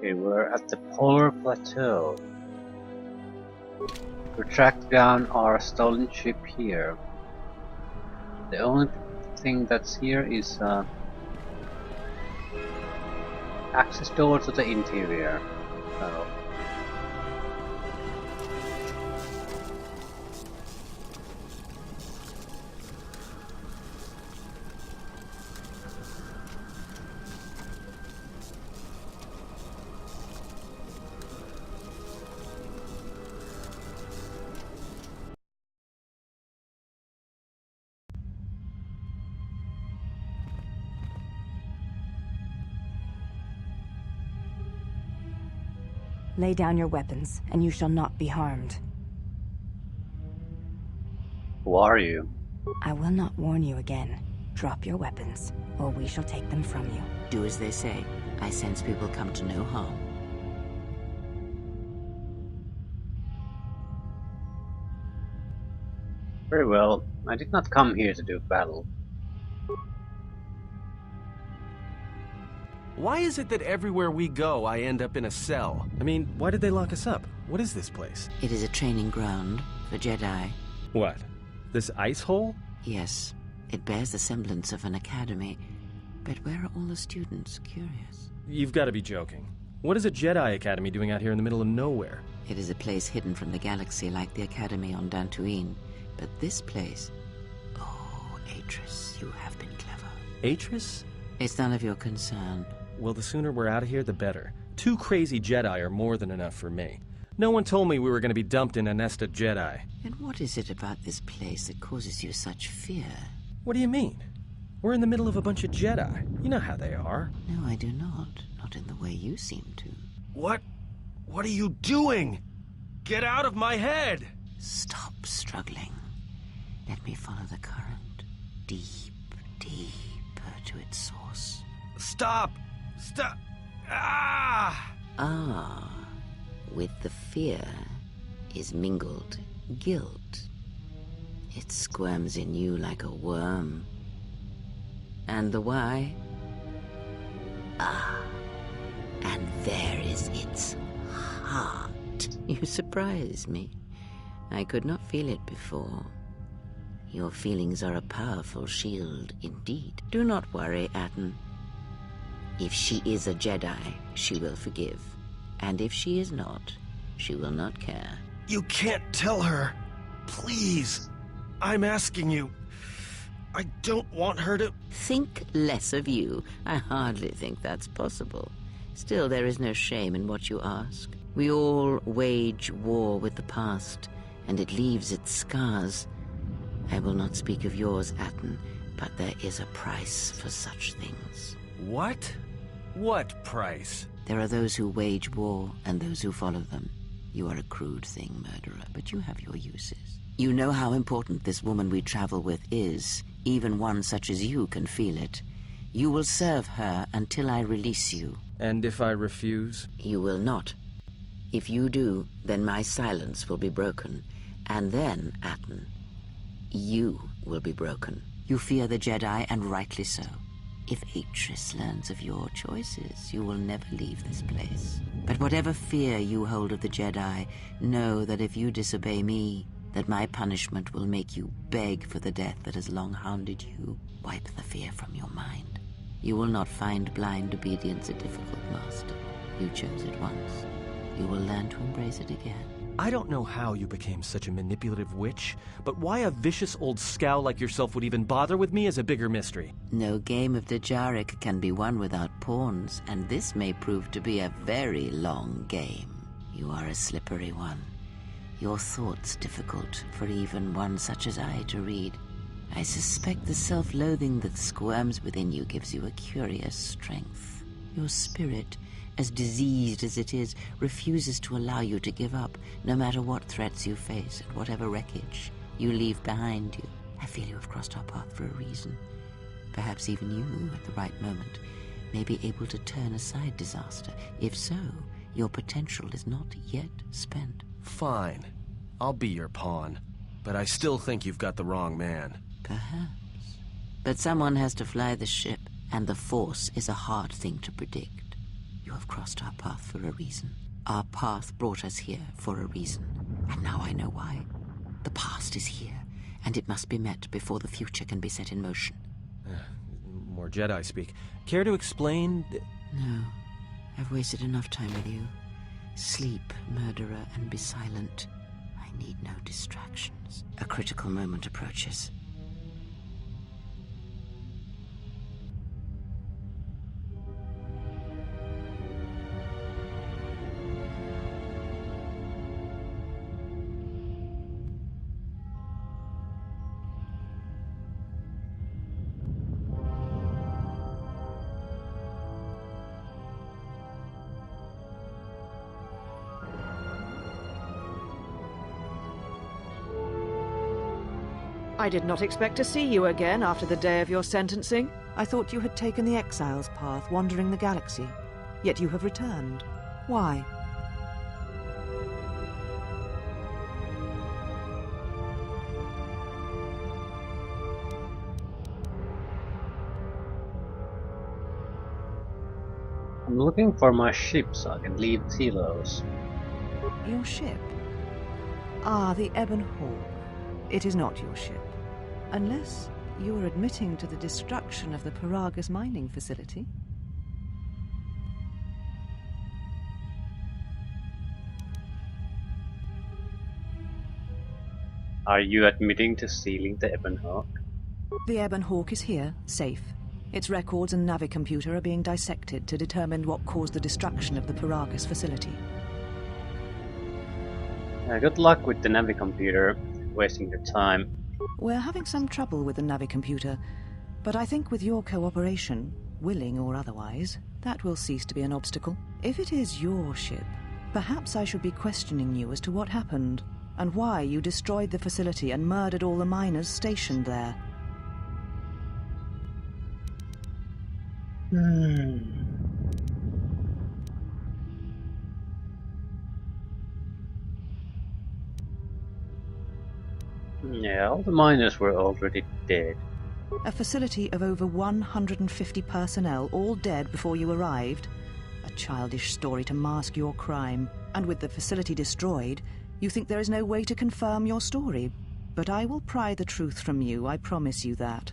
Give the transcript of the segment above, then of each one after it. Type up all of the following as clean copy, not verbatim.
Okay, we're at the Polar Plateau. We tracked down our stolen ship here. The only thing that's here is access door to the interior. So Lay down your weapons, and you shall not be harmed. who are you? I will not warn you again. Drop your weapons, or we shall take them from you. Do as they say. I sense people come to no harm. Very well. I did not come here to do battle. Why is it that everywhere we go, I end up in a cell? I mean, why did they lock us up? What is this place? It is a training ground for Jedi. What? This ice hole? Yes, it bears the semblance of an academy. But where are all the students? Curious. You've got to be joking. What is a Jedi Academy doing out here in the middle of nowhere? It is a place hidden from the galaxy like the academy on Dantooine. But this place... Oh, Atris, you have been clever. Atris? It's none of your concern. Well, the sooner we're out of here, the better. 2 crazy Jedi are more than enough for me. No one told me we were going to be dumped in a nest of Jedi. And what is it about this place that causes you such fear? What do you mean? We're in the middle of a bunch of Jedi. You know how they are. No, I do not. Not in the way you seem to. What? What are you doing? Get out of my head! Stop struggling. Let me follow the current. Deep, deeper to its source. Stop! Stop! Ah! Ah, with the fear is mingled guilt. It squirms in you like a worm. And the why? Ah, and there is its heart. You surprise me. I could not feel it before. Your feelings are a powerful shield indeed. Do not worry, Atten. If she is a Jedi, she will forgive. And if she is not, she will not care. You can't tell her. Please. I'm asking you. I don't want her to... Think less of you. I hardly think that's possible. Still, there is no shame in what you ask. We all wage war with the past, and it leaves its scars. I will not speak of yours, Atten, but there is a price for such things. What? What price? There are those who wage war and those who follow them. You are a crude thing, murderer, but you have your uses. You know how important this woman we travel with is. Even one such as you can feel it. You will serve her until I release you. And if I refuse? You will not. If you do, then my silence will be broken. And then, Atten, you will be broken. You fear the Jedi, and rightly so. If Atris learns of your choices, you will never leave this place. But whatever fear you hold of the Jedi, know that if you disobey me, that my punishment will make you beg for the death that has long hounded you. Wipe the fear from your mind. You will not find blind obedience a difficult master. You chose it once. You will learn to embrace it again. I don't know how you became such a manipulative witch, but why a vicious old scowl like yourself would even bother with me is a bigger mystery. No game of Dejaric can be won without pawns, and this may prove to be a very long game. You are a slippery one. Your thoughts difficult for even one such as I to read. I suspect the self-loathing that squirms within you gives you a curious strength. Your spirit, as diseased as it is, refuses to allow you to give up, no matter what threats you face and whatever wreckage you leave behind you. I feel you have crossed our path for a reason. Perhaps even you, at the right moment, may be able to turn aside disaster. If so, your potential is not yet spent. Fine. I'll be your pawn. But I still think you've got the wrong man. Perhaps. But someone has to fly the ship, and the Force is a hard thing to predict. You have crossed our path for a reason. Our path brought us here for a reason. And now I know why. The past is here, and it must be met before the future can be set in motion. More Jedi speak. Care to explain? No. I've wasted enough time with you. Sleep, murderer, and be silent. I need no distractions. A critical moment approaches. I did not expect to see you again after the day of your sentencing. I thought you had taken the Exile's path, wandering the galaxy. Yet you have returned. Why? I'm looking for my ship so I can leave Telos. Your ship? Ah, the Ebon Hawk. It is not your ship. Unless you are admitting to the destruction of the Paragus mining facility. Are you admitting to stealing the Ebon Hawk? The Ebon Hawk is here, safe. Its records and navicomputer are being dissected to determine what caused the destruction of the Paragus facility. Good luck with the navicomputer, wasting your time. We're having some trouble with the navicomputer, but I think with your cooperation, willing or otherwise, that will cease to be an obstacle. If it is your ship, perhaps I should be questioning you as to what happened, and why you destroyed the facility and murdered all the miners stationed there. Yeah, all the miners were already dead. A facility of over 150 personnel, all dead before you arrived. A childish story to mask your crime. And with the facility destroyed, you think there is no way to confirm your story. But I will pry the truth from you, I promise you that.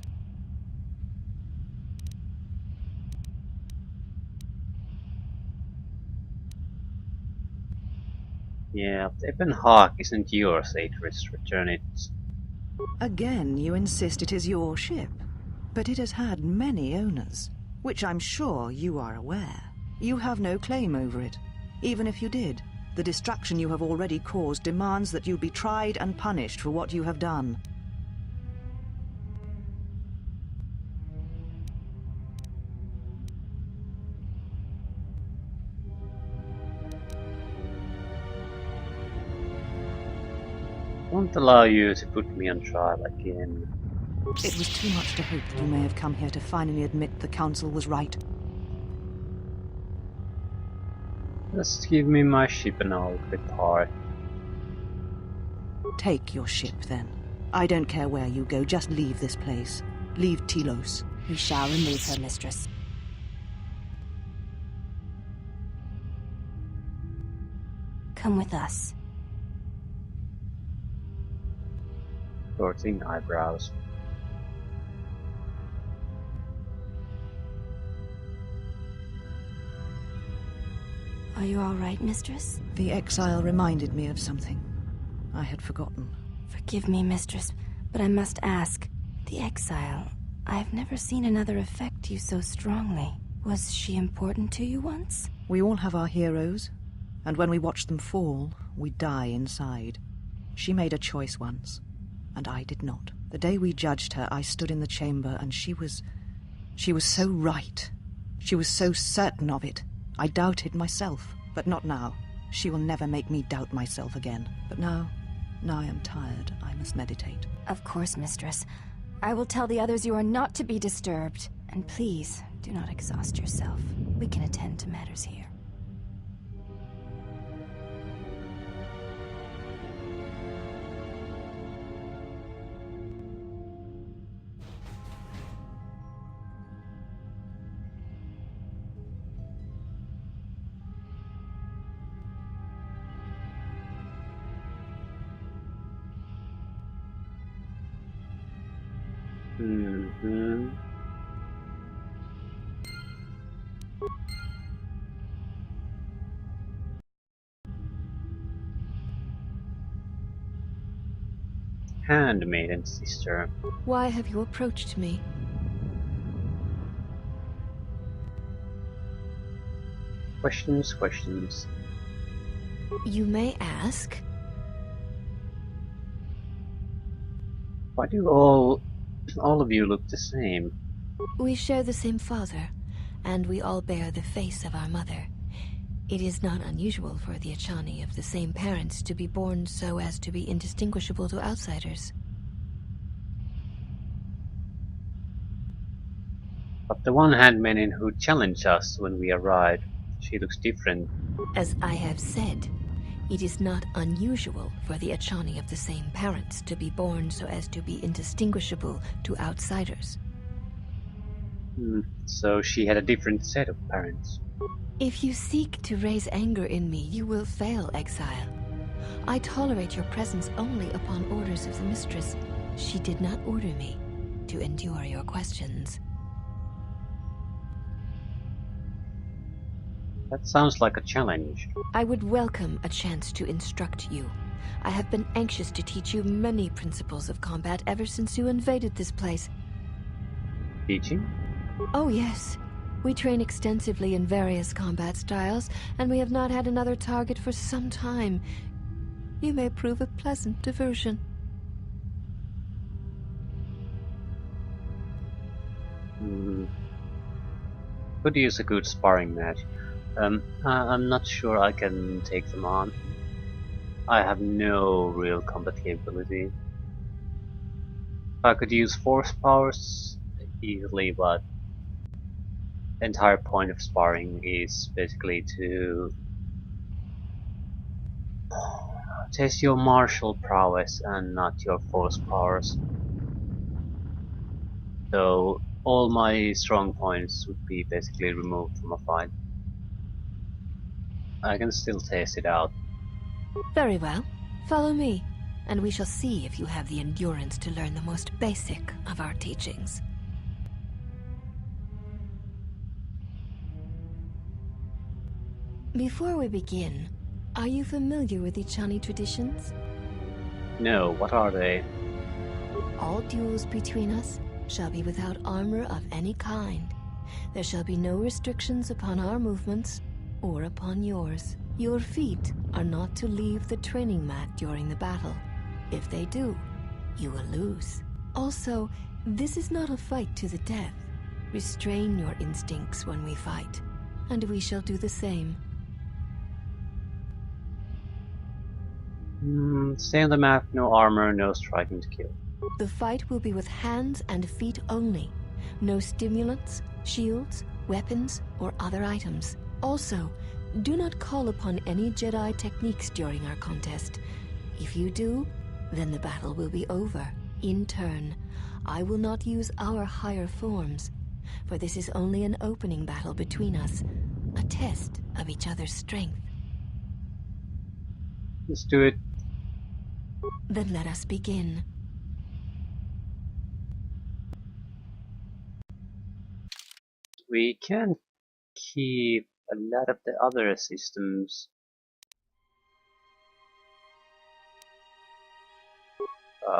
Yeah, the Ebon Hawk isn't yours, Atris. Return it. Again, you insist it is your ship. But it has had many owners, which I'm sure you are aware. You have no claim over it. Even if you did, the destruction you have already caused demands that you be tried and punished for what you have done. Won't allow you to put me on trial again. It was too much to hope that you may have come here to finally admit the Council was right. Just give me my ship and I'll depart. Take your ship, then. I don't care where you go, just leave this place. Leave Telos. We shall remove her, mistress. Come with us. Torting eyebrows. Are you all right, mistress? The exile reminded me of something I had forgotten. Forgive me, mistress, but I must ask. The exile. I've never seen another affect you so strongly. Was she important to you once? We all have our heroes, and when we watch them fall, we die inside. She made a choice once, and I did not. The day we judged her, I stood in the chamber, and she was so right. She was so certain of it. I doubted myself, but not now. She will never make me doubt myself again. But now I am tired. I must meditate. Of course, mistress. I will tell the others you are not to be disturbed. And please, do not exhaust yourself. We can attend to matters here. Mm-hmm. Handmaiden sister. Why have you approached me? Questions, questions. You may ask. Why do all of you look the same? We share the same father, and we all bear the face of our mother. It is not unusual for the Achani of the same parents to be born so as to be indistinguishable to outsiders. But the one handmaiden who challenged us when we arrived, she looks different. As I have said, it is not unusual for the Achani of the same parents to be born so as to be indistinguishable to outsiders. So she had a different set of parents. If you seek to raise anger in me, you will fail, exile. I tolerate your presence only upon orders of the mistress. She did not order me to endure your questions. That sounds like a challenge. I would welcome a chance to instruct you. I have been anxious to teach you many principles of combat ever since you invaded this place. Teaching? Oh yes. We train extensively in various combat styles, and we have not had another target for some time. You may prove a pleasant diversion. Could use a good sparring match. I'm not sure I can take them on. I have no real combat capability. I could use force powers easily, but the entire point of sparring is basically to test your martial prowess and not your force powers. So all my strong points would be basically removed from a fight. I can still test it out. Very well. Follow me, and we shall see if you have the endurance to learn the most basic of our teachings. Before we begin, are you familiar with the Chani traditions? No, what are they? All duels between us shall be without armor of any kind. There shall be no restrictions upon our movements or upon yours. Your feet are not to leave the training mat during the battle. If they do, you will lose. Also, this is not a fight to the death. Restrain your instincts when we fight, and we shall do the same. Stay on the map, no armor, no striking to kill. The fight will be with hands and feet only. No stimulants, shields, weapons, or other items. Also, do not call upon any Jedi techniques during our contest. If you do, then the battle will be over. In turn, I will not use our higher forms, for this is only an opening battle between us, a test of each other's strength. Let's do it. Then let us begin. We can keep a lot of the other systems.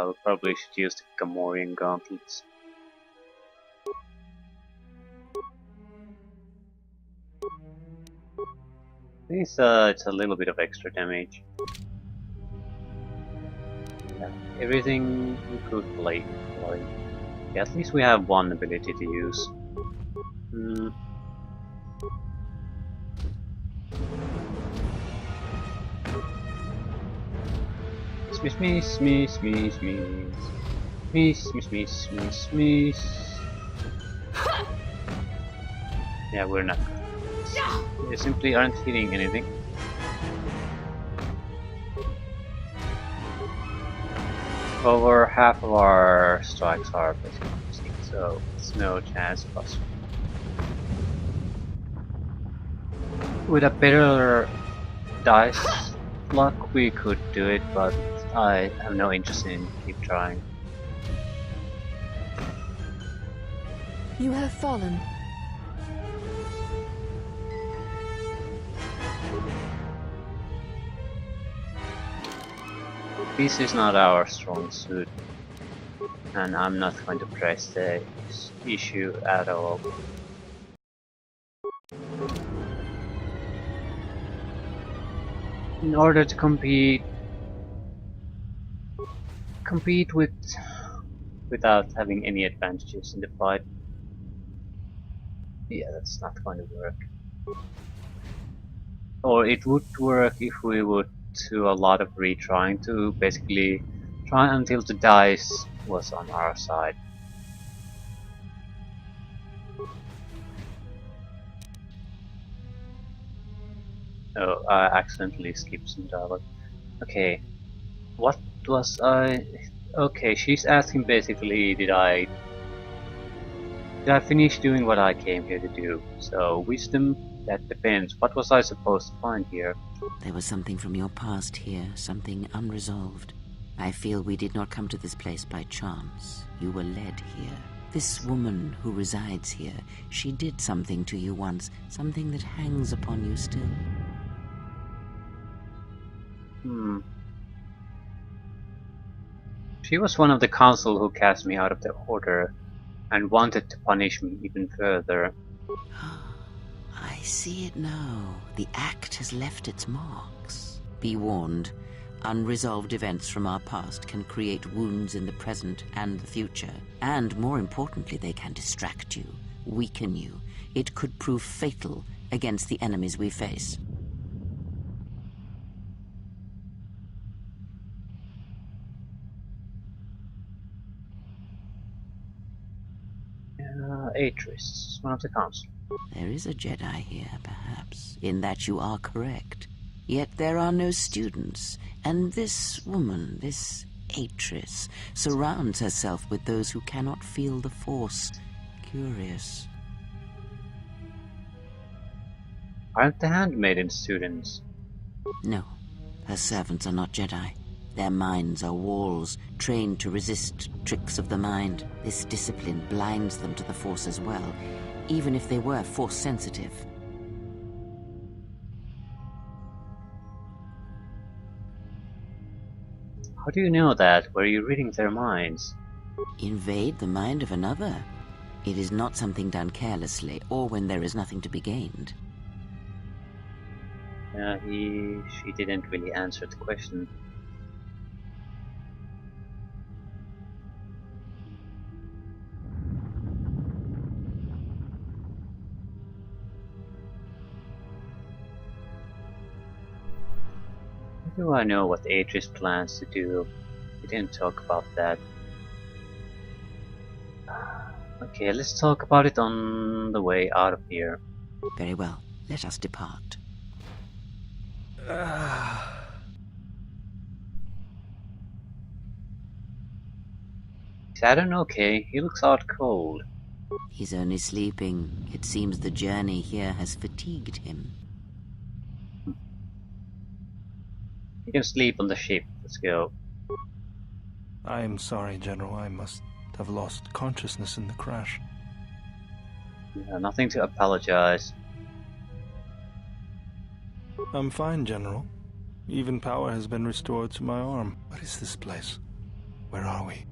We probably should use the Gamorrean gauntlets. It's a little bit of extra damage. Yeah, everything we could play. Yeah, at least we have one ability to use. Smiss. Yeah, we're not. We simply aren't hitting anything. Over half of our strikes are basically missing, so it's no chance of us. With a better dice luck, we could do it, but I have no interest in keep trying. You have fallen. This is not our strong suit, and I'm not going to press the issue at all. In order to compete without having any advantages in the fight. Yeah, that's not going to work. Or it would work if we would do a lot of retrying to basically try until the dice was on our side. Oh, I accidentally skipped some dialogue. Okay, what was I... Okay, she's asking basically did I finish doing what I came here to do? So, wisdom, that depends. What was I supposed to find here? There was something from your past here, something unresolved. I feel we did not come to this place by chance. You were led here. This woman who resides here, she did something to you once, something that hangs upon you still. She was one of the council who cast me out of the order and wanted to punish me even further. I see it now. The act has left its marks. Be warned, unresolved events from our past can create wounds in the present and the future. And more importantly, they can distract you, weaken you. It could prove fatal against the enemies we face. Atris, one of the council. There is a Jedi here, perhaps, in that you are correct. Yet there are no students, and this woman, this Atris, surrounds herself with those who cannot feel the Force. Curious. Aren't the handmaiden students? No, her servants are not Jedi. Their minds are walls, trained to resist tricks of the mind. This discipline blinds them to the Force as well, even if they were Force-sensitive. How do you know that? Were you reading their minds? Invade the mind of another? It is not something done carelessly, or when there is nothing to be gained. She didn't really answer the question. How do I know what Atris plans to do? We didn't talk about that. Okay, let's talk about it on the way out of here. Very well, let us depart. Is Adam okay? He looks out cold. He's only sleeping. It seems the journey here has fatigued him. You can sleep on the ship. Let's go. I'm sorry, General. I must have lost consciousness in the crash. Nothing to apologize. I'm fine, General. Even power has been restored to my arm. What is this place? Where are we?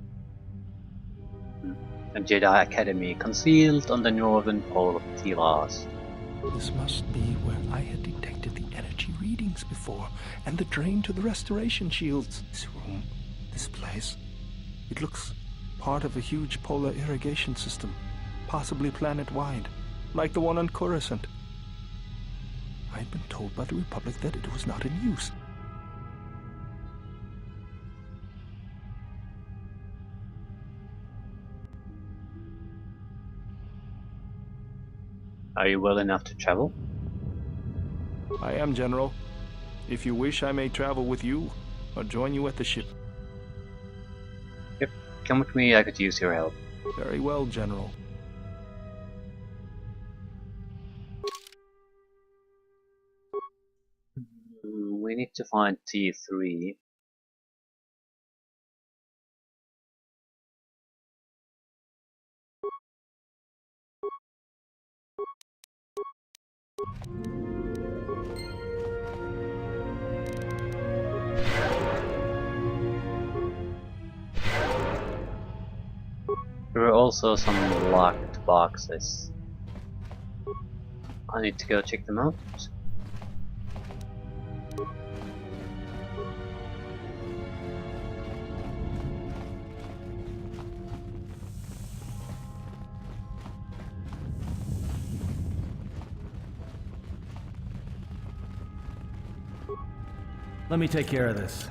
A Jedi Academy concealed on the northern pole of Tilas. This must be where I had detected the energy readings before, and the drain to the restoration shields. This room, this place, it looks part of a huge polar irrigation system, possibly planet-wide, like the one on Coruscant. I'd been told by the Republic that it was not in use. Are you well enough to travel? I am, General. If you wish, I may travel with you, or join you at the ship. Yep, come with me, I could use your help. Very well, General. We need to find T3. There are also some locked boxes. I need to go check them out. Let me take care of this.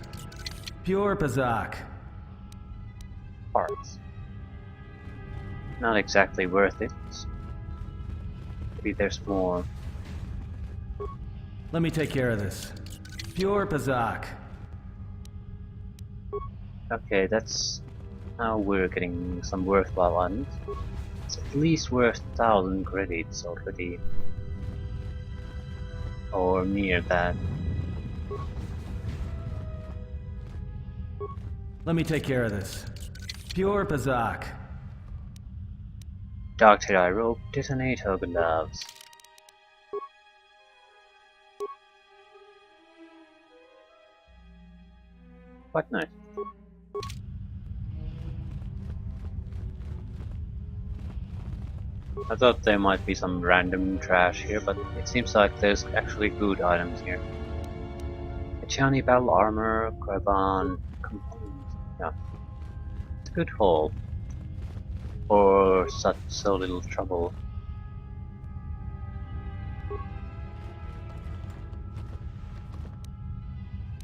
Pure Pazak. Parts. Not exactly worth it. Maybe there's more. Let me take care of this. Pure Pazak. Okay, that's now we're getting some worthwhile items. It's at least worth 1,000 credits already. Or near that. Let me take care of this. Pure Pazak. Dark Jedi Rope Detonator Gloves. Quite nice. I thought there might be some random trash here, but it seems like there's actually good items here. Echani battle armor, Graban components. Yeah. It's a good haul. For such so little trouble.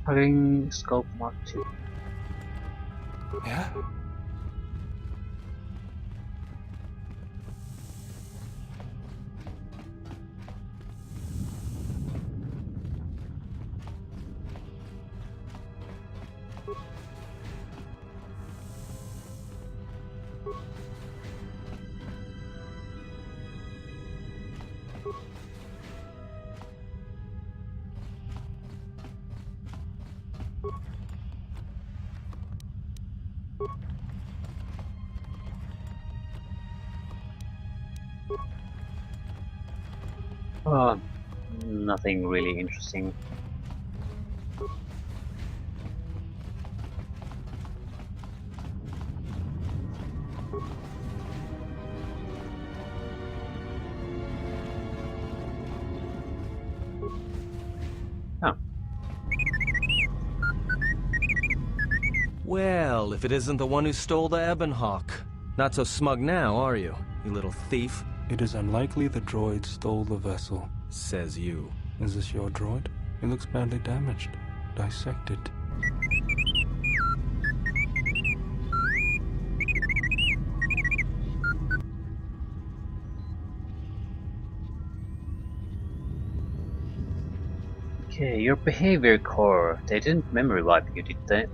Having scope mark 2. Yeah? Oh, nothing really interesting. Oh, Well, if it isn't the one who stole the Ebonhawk. Not so smug now, are you, you little thief? It is unlikely the droid stole the vessel. Says you. Is this your droid? It looks badly damaged. Dissected. okay, your behavior core. They didn't memory wipe you, did they?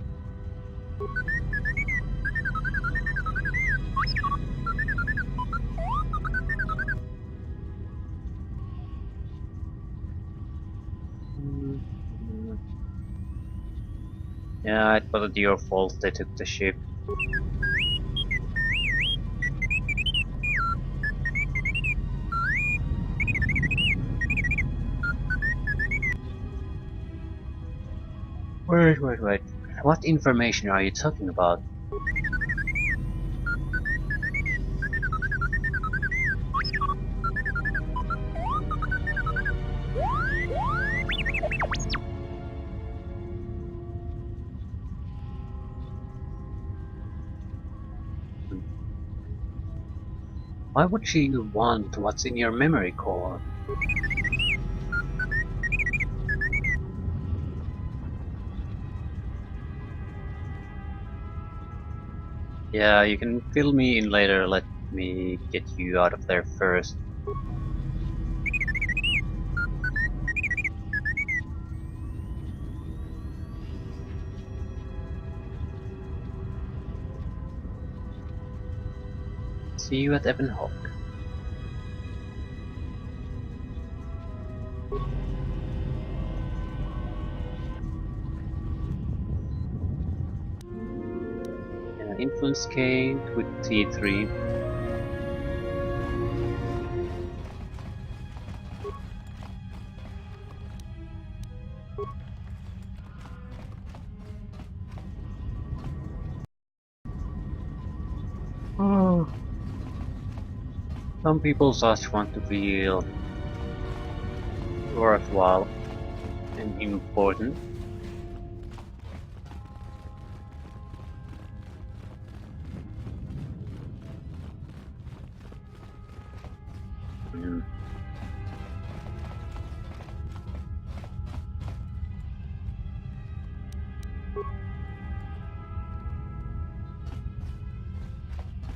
Yeah, it wasn't your fault they took the ship. Wait. What information are you talking about? Why would she want what's in your memory core? Yeah, you can fill me in later, let me get you out of there first. See you at Ebonhawk. Influence gained with T3. Oh. Some people just want to feel worthwhile and important.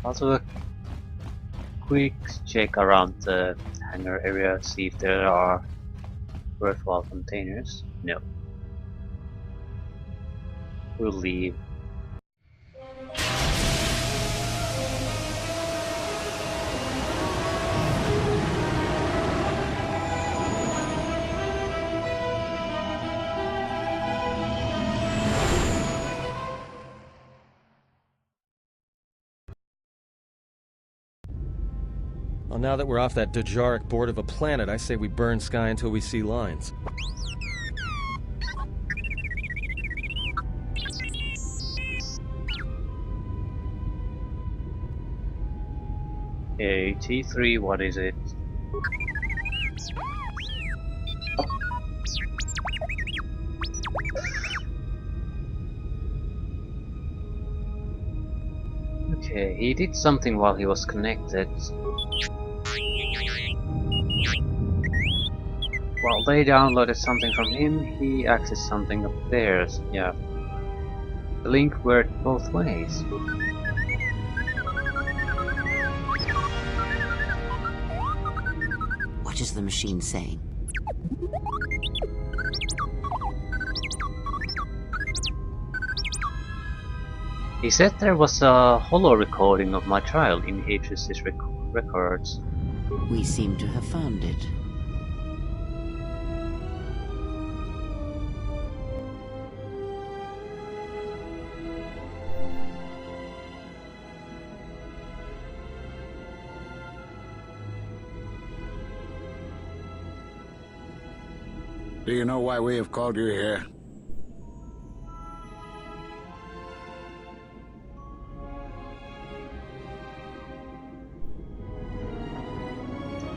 Also a quick check around the hangar area, see if there are worthwhile containers. No. We'll leave. Well, now that we're off that Dajaric board of a planet, I say we burn sky until we see lines. Okay, T3, what is it? Okay, he did something while he was connected. While they downloaded something from him, he accessed something of theirs. Yeah. The link worked both ways. What is the machine saying? He said there was a holo recording of my trial in Atris' records. We seem to have found it. Do you know why we have called you here?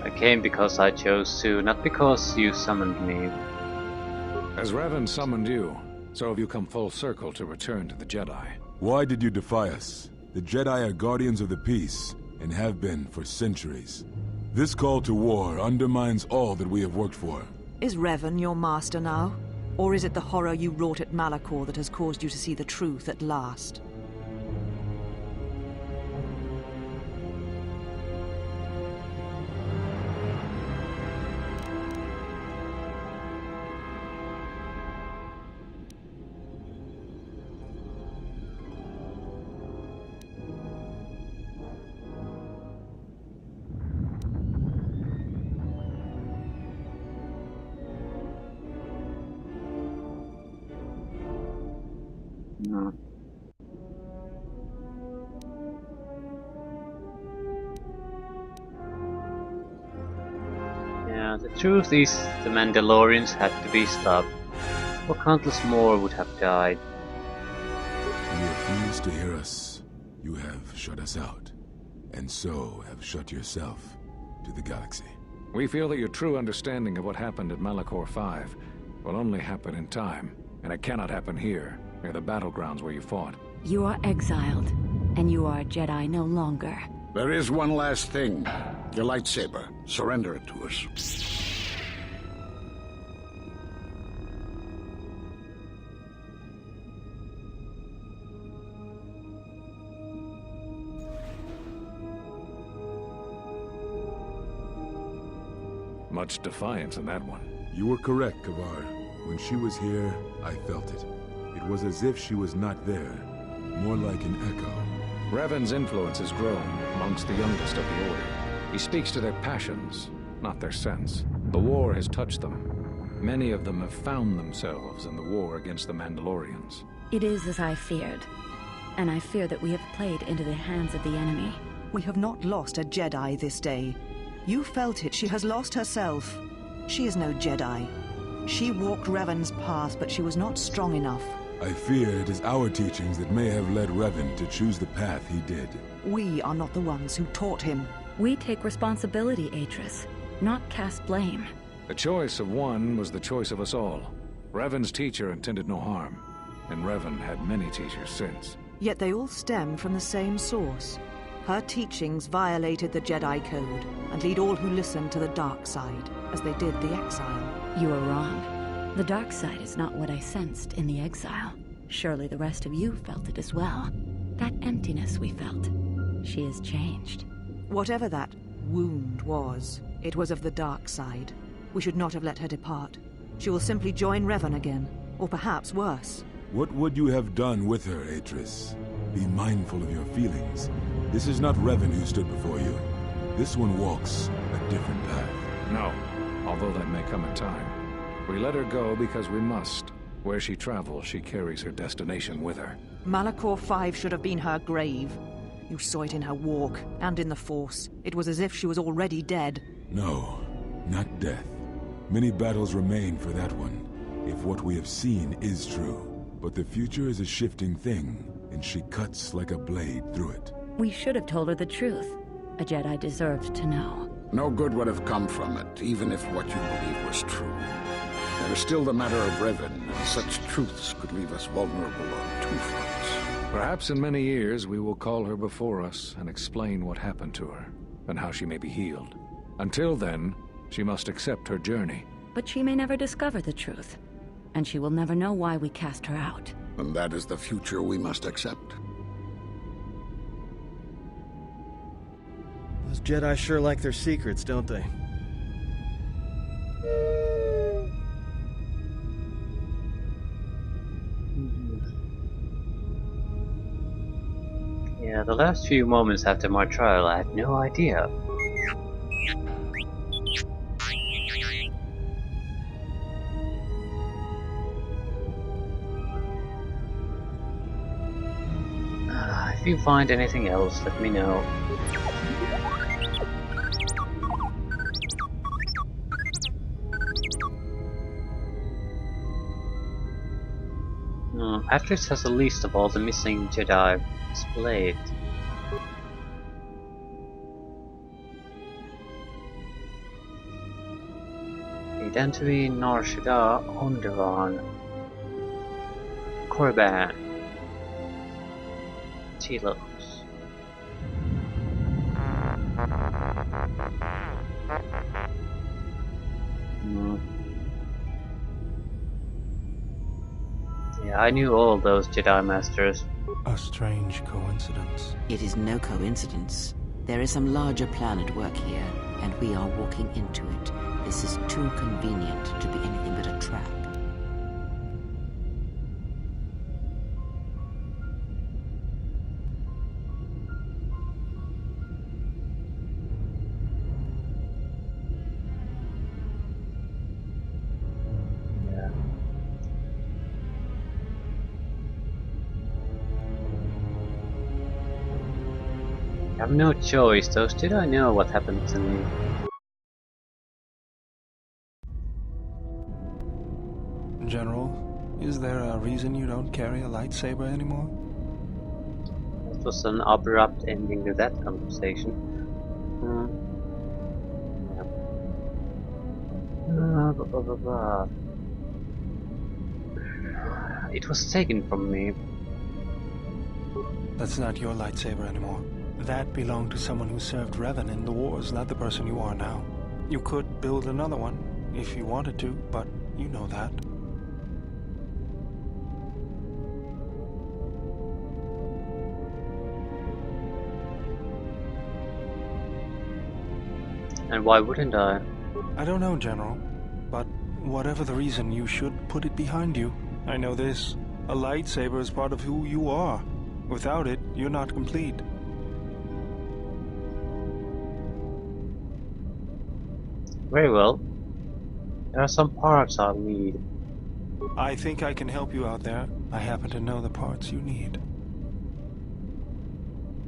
I came because I chose to, not because you summoned me. As Revan summoned you, so have you come full circle to return to the Jedi. Why did you defy us? The Jedi are guardians of the peace, and have been for centuries. This call to war undermines all that we have worked for. Is Revan your master now? Or is it the horror you wrought at Malachor that has caused you to see the truth at last? No. Yeah, the truth is the Mandalorians had to be stopped, or countless more would have died. You refuse to hear us. You have shut us out, and so have shut yourself to the galaxy. We feel that your true understanding of what happened at Malachor 5 will only happen in time, and it cannot happen here, near the battlegrounds where you fought. You are exiled, and you are a Jedi no longer. There is one last thing. Your lightsaber. Surrender it to us. Much defiance in that one. You were correct, Kavar. When she was here, I felt it. It was as if she was not there. More like an echo. Revan's influence has grown amongst the youngest of the Order. He speaks to their passions, not their sense. The war has touched them. Many of them have found themselves in the war against the Mandalorians. It is as I feared, and I fear that we have played into the hands of the enemy. We have not lost a Jedi this day. You felt it. She has lost herself. She is no Jedi. She walked Revan's path, but she was not strong enough. I fear it is our teachings that may have led Revan to choose the path he did. We are not the ones who taught him. We take responsibility, Atris, not cast blame. The choice of one was the choice of us all. Revan's teacher intended no harm, and Revan had many teachers since. Yet they all stem from the same source. Her teachings violated the Jedi Code and lead all who listen to the dark side, as they did the exile. You are wrong. The dark side is not what I sensed in the exile. Surely the rest of you felt it as well. That emptiness we felt. She has changed. Whatever that wound was, it was of the dark side. We should not have let her depart. She will simply join Revan again, or perhaps worse. What would you have done with her, Atris? Be mindful of your feelings. This is not Revan who stood before you. This one walks a different path. No, although that may come in time. We let her go because we must. Where she travels, she carries her destination with her. Malachor 5 should have been her grave. You saw it in her walk, and in the Force. It was as if she was already dead. No, not death. Many battles remain for that one, if what we have seen is true. But the future is a shifting thing, and she cuts like a blade through it. We should have told her the truth. A Jedi deserved to know. No good would have come from it, even if what you believe was true. There is still the matter of Revan, and such truths could leave us vulnerable on two fronts. Perhaps in many years we will call her before us and explain what happened to her, and how she may be healed. Until then, she must accept her journey. But she may never discover the truth, and she will never know why we cast her out. And that is the future we must accept. Those Jedi sure like their secrets, don't they? Yeah, the last few moments after my trial, I had no idea. If you find anything else, let me know. Atris has a list of all the missing Jedi displayed. Identity, Narshada, Ondervan, Korban, Telos. Yeah, I knew all those Jedi Masters. A strange coincidence. It is no coincidence. There is some larger plan at work here, and we are walking into it. This is too convenient to be anything but a trap. I have no choice, those Jedi know what happened to me. General, is there a reason you don't carry a lightsaber anymore? It was an abrupt ending to that conversation. It was taken from me. That's not your lightsaber anymore. That belonged to someone who served Revan in the wars, not the person you are now. You could build another one, if you wanted to, but you know that. And why wouldn't I? I don't know, General, but whatever the reason, you should put it behind you. I know this. A lightsaber is part of who you are. Without it, you're not complete. Very well. There are some parts I'll need. I think I can help you out there. I happen to know the parts you need.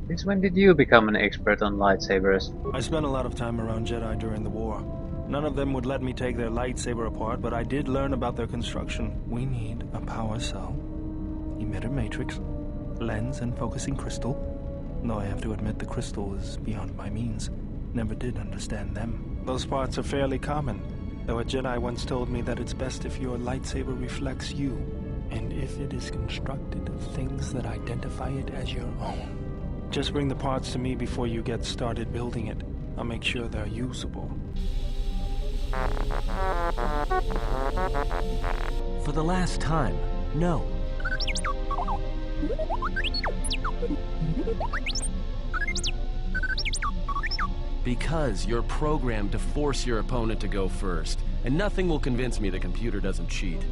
Since when did you become an expert on lightsabers? I spent a lot of time around Jedi during the war. None of them would let me take their lightsaber apart, but I did learn about their construction. We need a power cell, emitter matrix, lens and focusing crystal, though I have to admit the crystal is beyond my means. Never did understand them. Those parts are fairly common, though a Jedi once told me that it's best if your lightsaber reflects you, and if it is constructed of things that identify it as your own. Just bring the parts to me before you get started building it. I'll make sure they're usable. For the last time, no. Because you're programmed to force your opponent to go first, and nothing will convince me the computer doesn't cheat.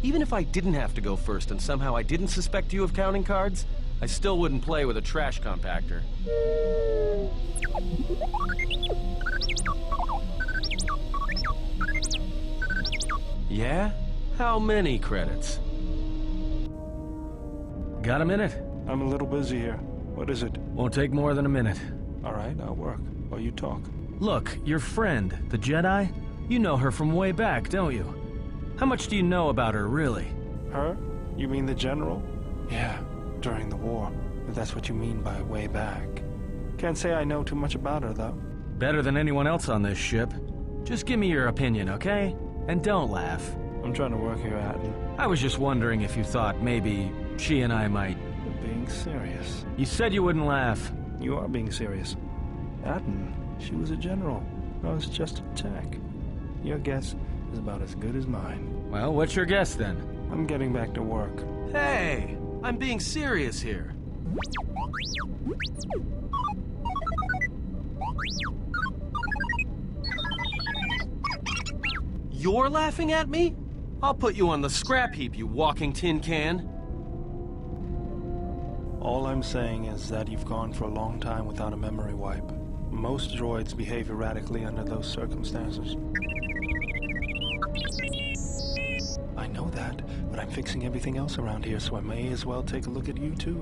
Even if I didn't have to go first and somehow I didn't suspect you of counting cards, I still wouldn't play with a trash compactor. Yeah? How many credits? Got a minute? I'm a little busy here. What is it? Won't take more than a minute. All right, I'll work while you talk. Look, your friend, the Jedi, you know her from way back, don't you? How much do you know about her, really? Her? You mean the General? Yeah, during the war. If that's what you mean by way back. Can't say I know too much about her, though. Better than anyone else on this ship. Just give me your opinion, okay? And don't laugh. I'm trying to work here, Atton. I was just wondering if you thought maybe she and I might... You're being serious. You said you wouldn't laugh. You are being serious. Atton, she was a general. I was just a tech. Your guess is about as good as mine. Well, what's your guess then? I'm getting back to work. Hey! I'm being serious here. You're laughing at me? I'll put you on the scrap heap, you walking tin can. All I'm saying is that you've gone for a long time without a memory wipe. Most droids behave erratically under those circumstances. I know that, but I'm fixing everything else around here, so I may as well take a look at you too.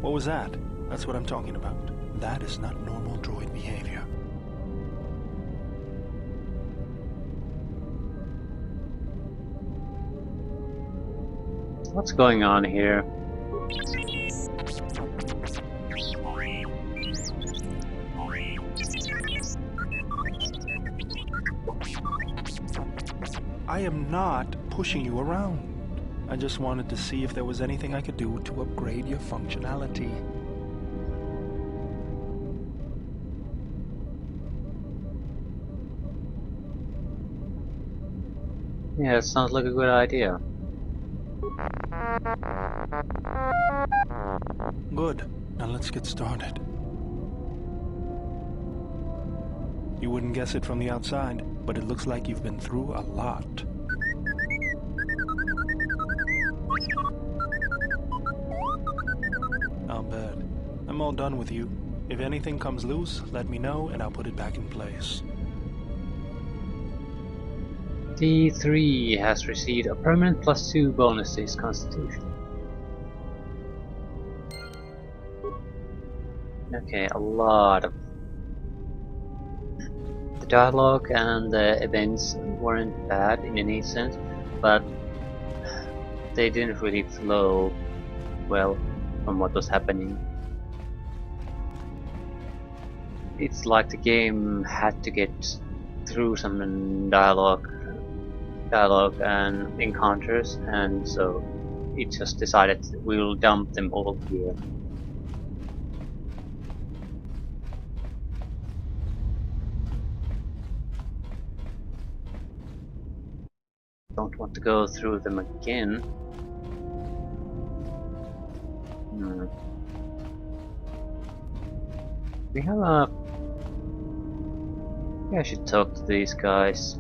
What was that? That's what I'm talking about. That is not normal droid behavior. What's going on here? I am not pushing you around. I just wanted to see if there was anything I could do to upgrade your functionality. Yeah, it sounds like a good idea. Good. Now let's get started. You wouldn't guess it from the outside, but it looks like you've been through a lot. I'll bet. I'm all done with you. If anything comes loose, let me know and I'll put it back in place. D3 has received a permanent +2 bonus to his constitution. Okay, a lot of... The dialogue and the events weren't bad in any sense, but they didn't really flow well from what was happening. It's like the game had to get through some dialogue and encounters, and so it just decided we'll dump them all here. Don't want to go through them again. We have a... Yeah, I should talk to these guys.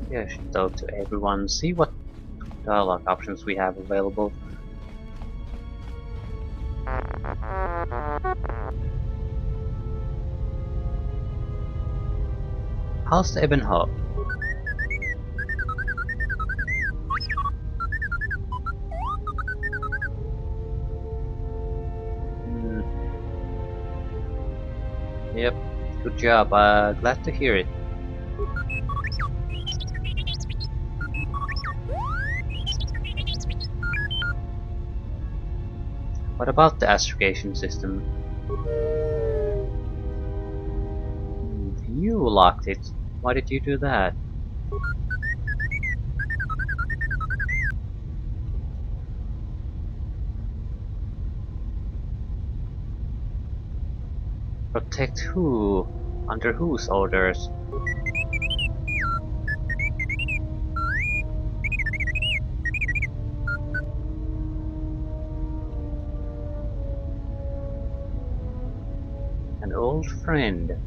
Yeah, I should talk to everyone, see what dialogue options we have available. How's the Ebon Hub? Yep, good job. Glad to hear it. What about the astrogation system? You locked it. Why did you do that? Protect who? Under whose orders? An old friend.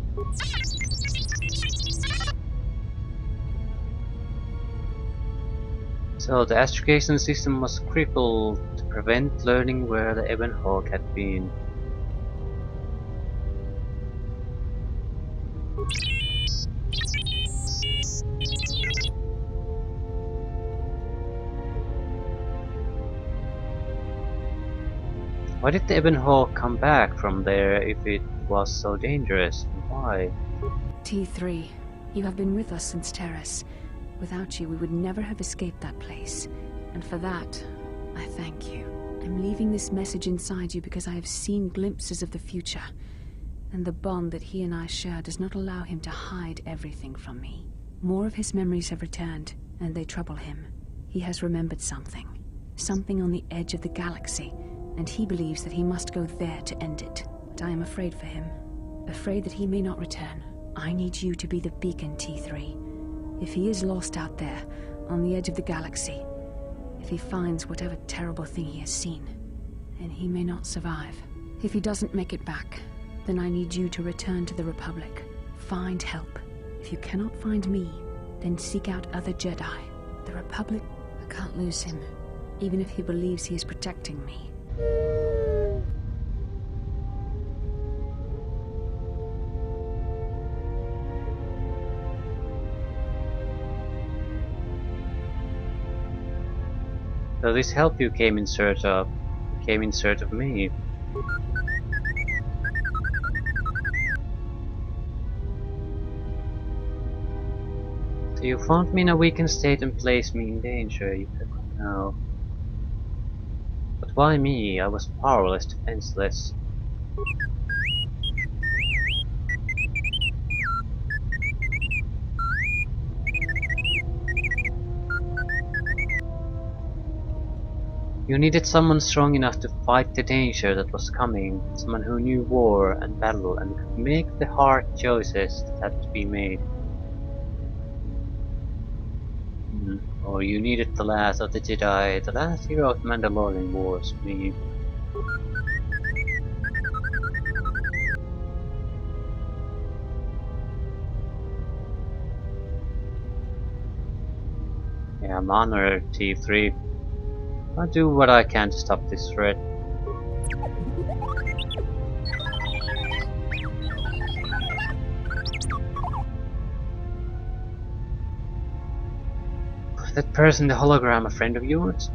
So the astrogation system was crippled to prevent learning where the Ebon Hawk had been. Why did the Ebon Hawk come back from there if it was so dangerous? Why? T3, you have been with us since Terrace. Without you, we would never have escaped that place. And for that, I thank you. I'm leaving this message inside you because I have seen glimpses of the future. And the bond that he and I share does not allow him to hide everything from me. More of his memories have returned, and they trouble him. He has remembered something. Something on the edge of the galaxy, and he believes that he must go there to end it. But I am afraid for him. Afraid that he may not return. I need you to be the beacon, T3. If he is lost out there, on the edge of the galaxy, if he finds whatever terrible thing he has seen, then he may not survive. If he doesn't make it back, then I need you to return to the Republic. Find help. If you cannot find me, then seek out other Jedi. The Republic, I can't lose him, even if he believes he is protecting me. So this help you came in search of me. So you found me in a weakened state and placed me in danger. You could know. But why me? I was powerless, defenseless. You needed someone strong enough to fight the danger that was coming, someone who knew war and battle and could make the hard choices that had to be made. Or you needed the last of the Jedi, the last hero of the Mandalorian Wars, me. Yeah, I'm honored, T3. I'll do what I can to stop this threat. That person, the hologram, a friend of yours?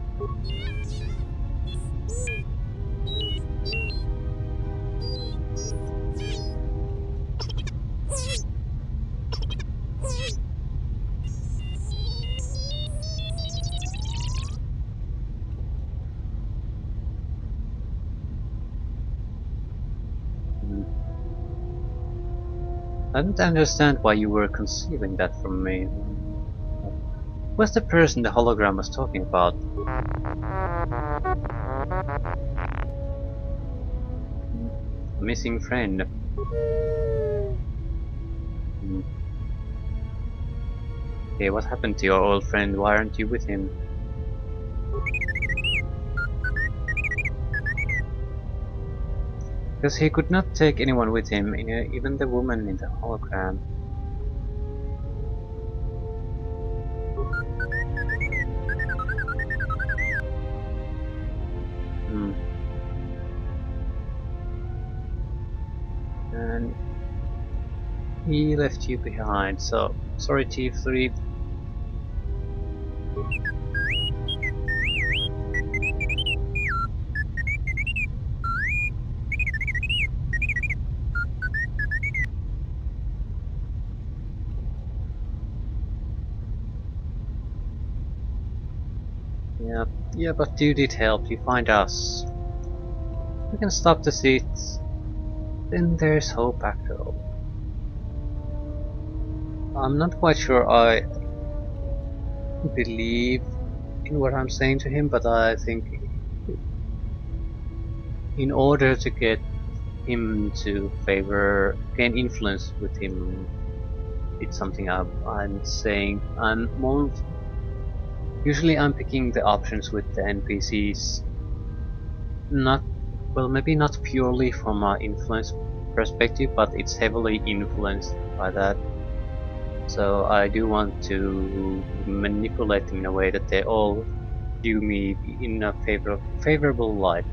I don't understand why you were concealing that from me. What's the person the hologram was talking about? A missing friend. Okay, what happened to your old friend? Why aren't you with him? Because he could not take anyone with him, even the woman in the hologram. And he left you behind, so sorry T3. Yeah, but you did help. You find us. We can stop the seats. Then there's hope after all. I'm not quite sure I believe in what I'm saying to him, but I think in order to get him to gain influence with him, it's something I'm saying. Usually I'm picking the options with the NPCs, maybe not purely from an influence perspective, but it's heavily influenced by that. So I do want to manipulate them in a way that they all view me in a favorable light.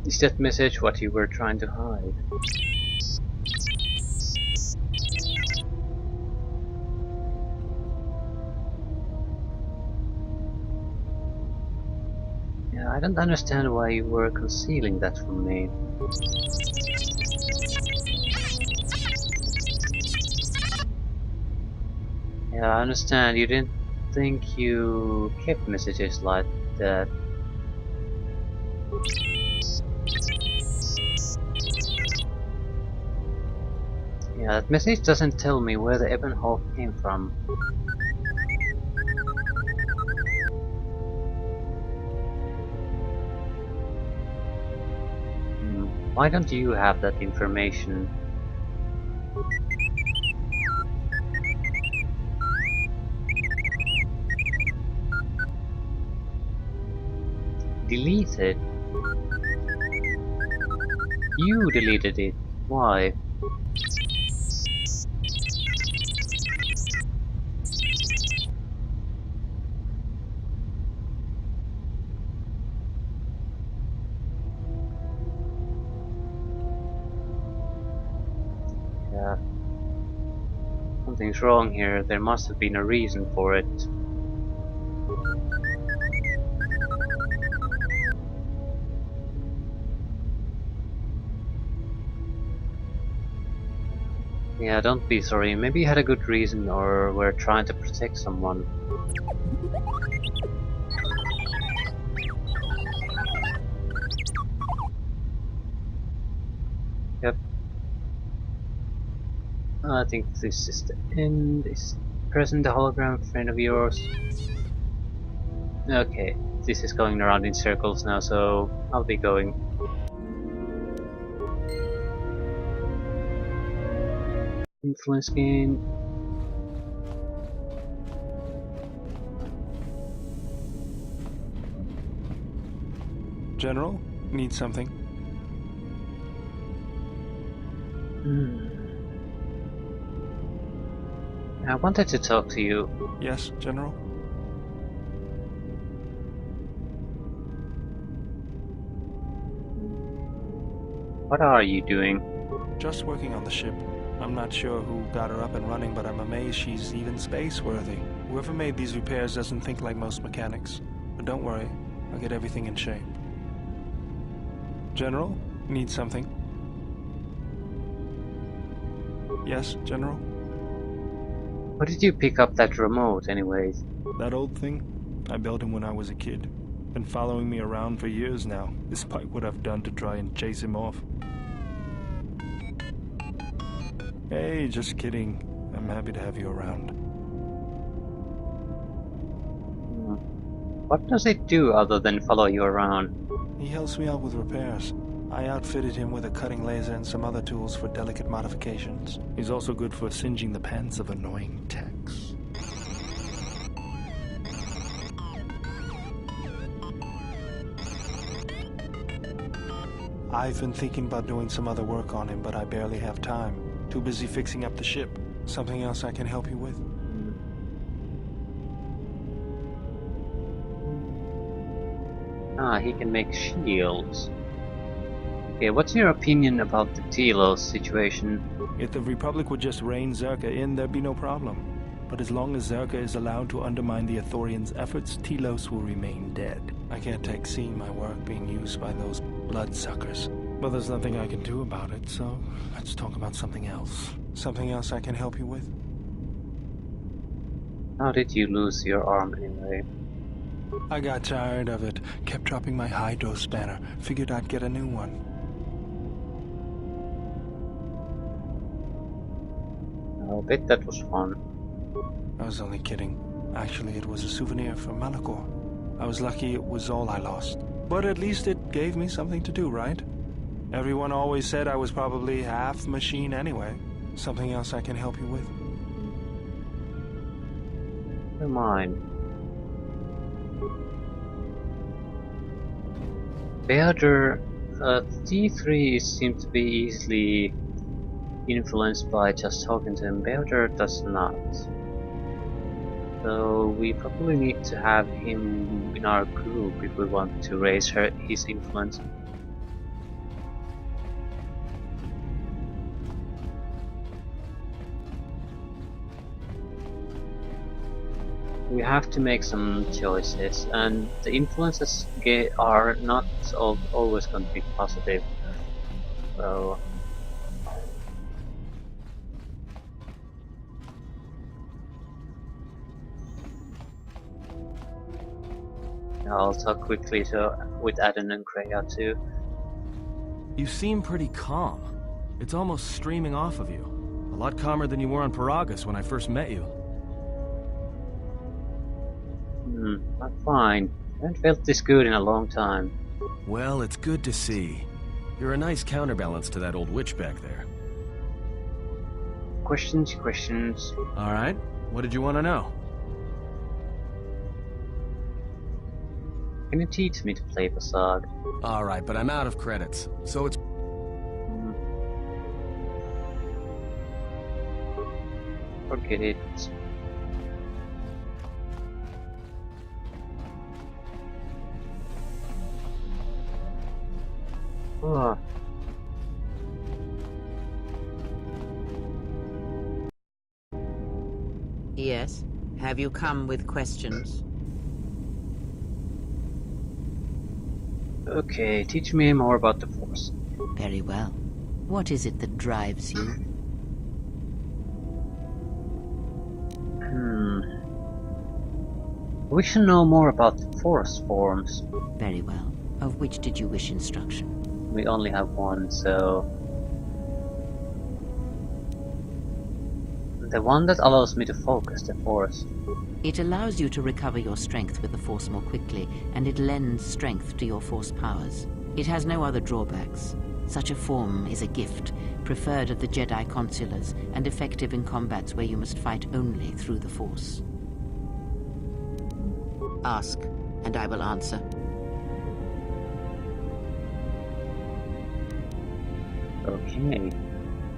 Is that message what you were trying to hide? Yeah, I don't understand why you were concealing that from me. Yeah, I understand. You didn't think you kept messages like that. Yeah, that message doesn't tell me where the Ebon Hawk came from. Why don't you have that information? Deleted? You deleted it. Why? Yeah. Something's wrong here. There must have been a reason for it. Yeah, don't be sorry. Maybe you had a good reason or were trying to protect someone. Yep. I think this is the end. Is present the hologram friend of yours? Okay, this is going around in circles now, so I'll be going. Influence gain. General, need something? I wanted to talk to you. Yes, General? What are you doing? Just working on the ship. I'm not sure who got her up and running, but I'm amazed she's even space-worthy. Whoever made these repairs doesn't think like most mechanics. But don't worry, I'll get everything in shape. General, need something? Yes, General? Where did you pick up that remote, anyways? That old thing? I built him when I was a kid. Been following me around for years now, despite what I've done to try and chase him off. Hey, just kidding. I'm happy to have you around. What does it do other than follow you around? He helps me out with repairs. I outfitted him with a cutting laser and some other tools for delicate modifications. He's also good for singeing the pants of annoying techs. I've been thinking about doing some other work on him, but I barely have time. Too busy fixing up the ship. Something else I can help you with? Ah, he can make shields. Okay, what's your opinion about the Telos situation? If the Republic would just rein Zerka in, there'd be no problem. But as long as Zerka is allowed to undermine the Ithorians' efforts, Telos will remain dead. I can't take seeing my work being used by those bloodsuckers. But there's nothing I can do about it, so let's talk about something else. Something else I can help you with? How did you lose your arm anyway? I got tired of it. Kept dropping my hydro spanner. Figured I'd get a new one. I bet that was fun. I was only kidding. Actually, it was a souvenir from Malachor. I was lucky it was all I lost. But at least it gave me something to do, right? Everyone always said I was probably half machine anyway. Something else I can help you with? Never mind. Beater, T3 seems to be easily influenced by just talking to him. Beater does not. So we probably need to have him in our group if we want to raise his influence. We have to make some choices, and the influences are not always going to be positive. So I'll talk quickly with Adden and Kreia too. You seem pretty calm. It's almost streaming off of you. A lot calmer than you were on Paragus when I first met you. I'm fine. I haven't felt this good in a long time. Well, it's good to see. You're a nice counterbalance to that old witch back there. Questions? Alright, what did you want to know? Can you teach me to play Facade? Alright, but I'm out of credits, so it's... Forget it. Oh. Yes? Have you come with questions? Okay, teach me more about the Force. Very well. What is it that drives you? We should know more about the Force forms. Very well. Of which did you wish instruction? We only have one, so... The one that allows me to focus the Force. It allows you to recover your strength with the Force more quickly, and it lends strength to your Force powers. It has no other drawbacks. Such a form is a gift, preferred at the Jedi consulars, and effective in combats where you must fight only through the Force. Ask, and I will answer. Okay.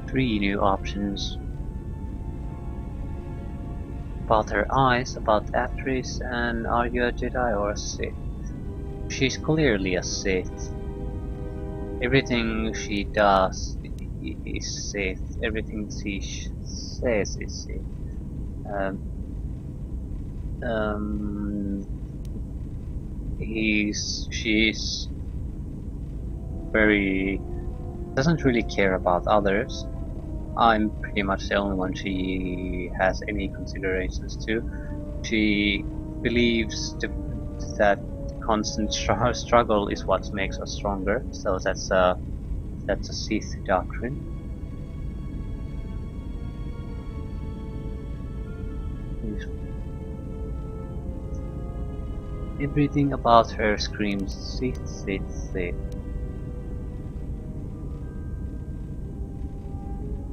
3 new options. About her eyes, about Atris, and are you a Jedi or a Sith? She's clearly a Sith. Everything she does is Sith. Everything she says is Sith. She's very... doesn't really care about others. I'm pretty much the only one she has any considerations to. She believes that constant struggle is what makes us stronger, so that's a Sith doctrine. Everything about her screams Sith, Sith, Sith.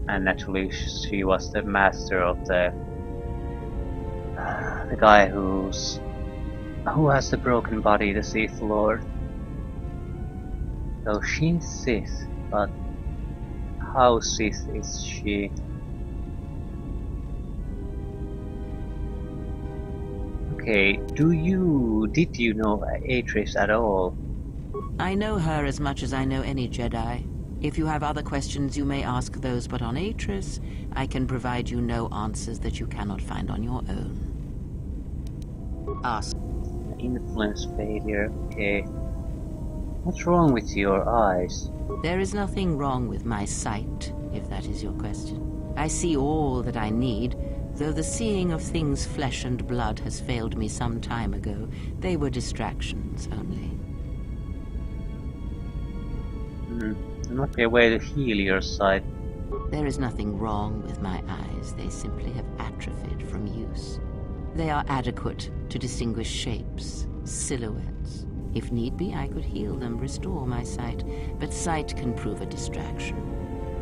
And naturally she was the master of the guy who has the broken body, the Sith Lord. So she's Sith, but how Sith is she? Okay, did you know Atris at all? I know her as much as I know any Jedi. If you have other questions, you may ask those, but on Atris, I can provide you no answers that you cannot find on your own. Ask. Influence failure, okay. What's wrong with your eyes? There is nothing wrong with my sight, if that is your question. I see all that I need, though the seeing of things flesh and blood has failed me some time ago. They were distractions only. There must be a way to heal your sight. There is nothing wrong with my eyes. They simply have atrophied from use. They are adequate to distinguish shapes, silhouettes. If need be, I could heal them, restore my sight. But sight can prove a distraction.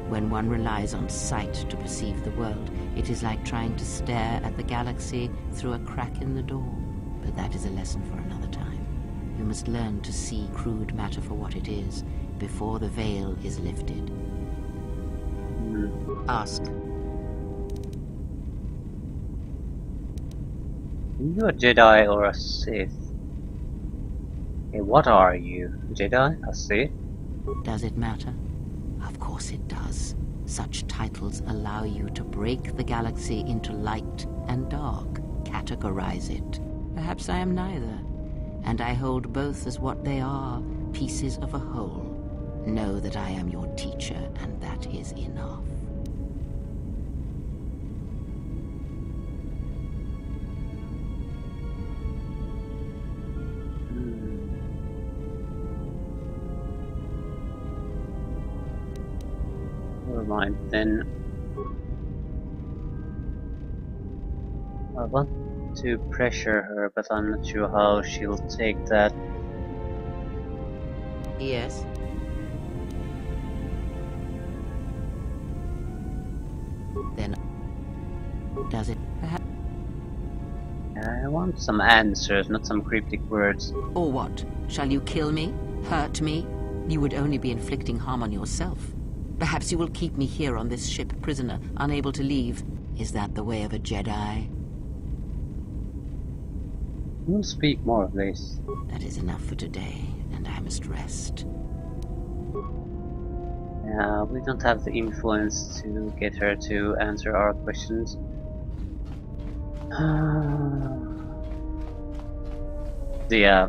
When one relies on sight to perceive the world, it is like trying to stare at the galaxy through a crack in the door. But that is a lesson for another time. You must learn to see crude matter for what it is, before the veil is lifted. Ask. Are you a Jedi or a Sith? Hey, what are you? A Jedi? A Sith? Does it matter? Of course it does. Such titles allow you to break the galaxy into light and dark, categorize it. Perhaps I am neither, and I hold both as what they are, pieces of a whole. Know that I am your teacher, and that is enough. Never mind then. I want to pressure her, but I'm not sure how she'll take that. Yes? Then, does it perhaps? I want some answers, not some cryptic words. Or what? Shall you kill me? Hurt me? You would only be inflicting harm on yourself. Perhaps you will keep me here on this ship, prisoner, unable to leave. Is that the way of a Jedi? We'll speak more of this. That is enough for today, and I must rest. We don't have the influence to get her to answer our questions. Yeah,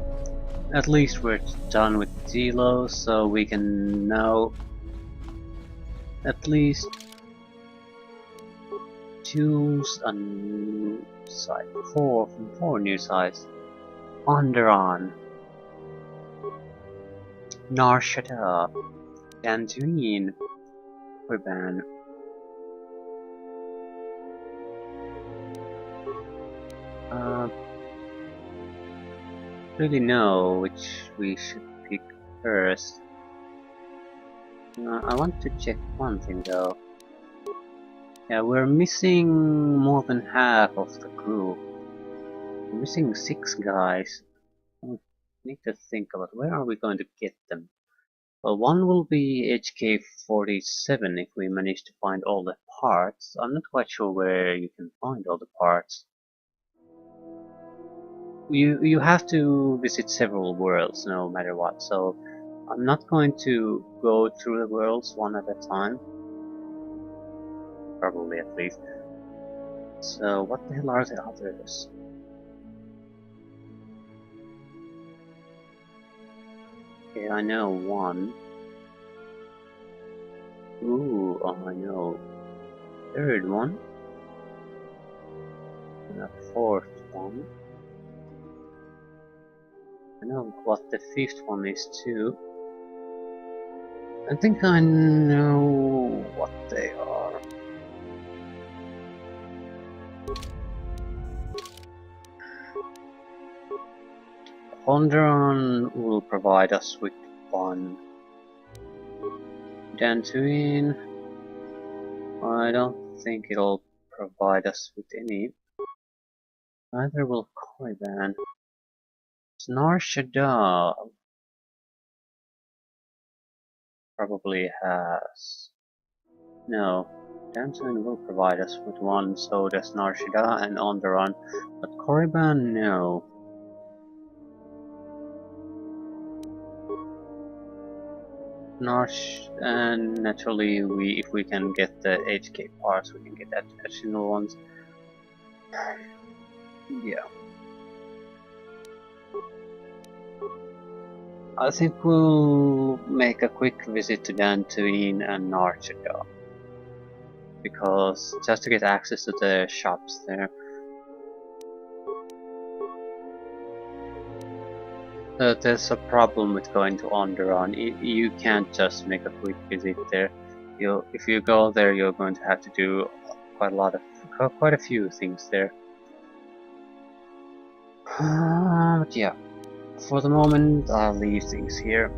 at least we're done with Zelo, so we can now at least choose a new site. Four new sites. Onderon, Nar Shaddaa, Dantooine, Urban. Really know which we should pick first. I want to check one thing though. Yeah, we're missing more than half of the crew. We're missing 6 guys. We need to think about where are we going to get them. Well, one will be HK-47 if we manage to find all the parts. I'm not quite sure where you can find all the parts. You have to visit several worlds no matter what, so I'm not going to go through the worlds one at a time. Probably at least. So what the hell are the others? Okay, I know one. Ooh, I know. Third one. And a fourth one. I know what the 5th one is too. I think I know what they are. Onderon will provide us with one. Dantooine, I don't think it'll provide us with any. Neither will Korriban. Nar Shaddaa probably has. No, Dantooine will provide us with one, so does Nar Shaddaa and Onderon, but Korriban, no. Narsh, and naturally, if we can get the HK parts, we can get additional ones. Yeah. I think we'll make a quick visit to Dantooine and Narchadon, because just to get access to the shops there. There's a problem with going to Onderon. You can't just make a quick visit there. If you go there, you're going to have to do quite a few things there. But yeah, for the moment, I'll leave things here.